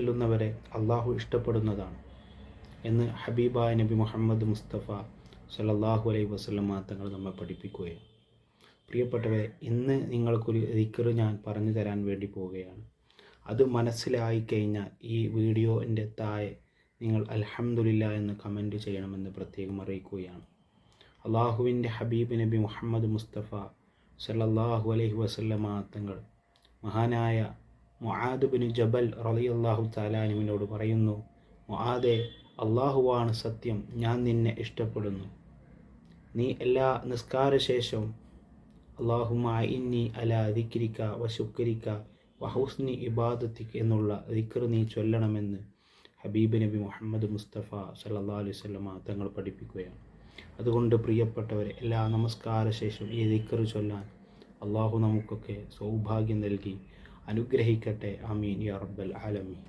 ചൊല്ലുന്നവരെ അള്ളാഹു ഇഷ്ടപ്പെടുന്നതാണ് എന്ന് ഹബീബായ നബി മുഹമ്മദ് മുസ്തഫ സല്ലല്ലാഹു അലൈഹി വസല്ലമ തങ്ങൾ നമ്മെ പഠിപ്പിക്കുകയാണ്. പ്രിയപ്പെട്ടവരെ, ഇന്ന് നിങ്ങൾക്കൊരു ദിക്ർ ഞാൻ പറഞ്ഞു തരാൻ വേണ്ടി പോവുകയാണ്. അത് മനസ്സിലായി കഴിഞ്ഞാൽ ഈ വീഡിയോൻ്റെ താഴെ നിങ്ങൾ അൽഹംദുലില്ലാ എന്ന് കമൻറ്റ് ചെയ്യണമെന്ന് പ്രത്യേകം അറിയിക്കുകയാണ്. അള്ളാഹുവിൻ്റെ ഹബീബ് നബി മുഹമ്മദ് മുസ്തഫ സല്ലല്ലാഹു അലൈഹി വസല്ലമ തങ്ങൾ മഹാനായ മുആദ് ബിൻ ജബൽ റളിയല്ലാഹു തആല അൻഹുവിനോട് പറയുന്നു, മുആദേ, അള്ളാഹുവാണ് സത്യം, ഞാൻ നിന്നെ ഇഷ്ടപ്പെടുന്നു. നീ എല്ലാ നിസ്കാരശേഷവും അല്ലാഹുമ്മ ഇന്നി അലാ ദിക്രിക വ ശുക്രിക വ ഹുസ്നി ഇബാദത്തിക എന്നുള്ള ദിക്ർ നീ ചൊല്ലണമെന്ന് ഹബീബ് നബി മുഹമ്മദ് മുസ്തഫ സല്ലല്ലാഹു അലൈഹി വസല്ലമ തങ്ങൾ പഠിപ്പിക്കുകയാണ്. അതുകൊണ്ട് പ്രിയപ്പെട്ടവരെ, എല്ലാ നമസ്കാര ശേഷം ഈ ദിക്ർ ചൊല്ലാൻ അള്ളാഹു നമുക്കൊക്കെ സൗഭാഗ്യം നൽകി അനുഗ്രഹിക്കട്ടെ. ആമീൻ യാ റബ്ബൽ ആലമീൻ.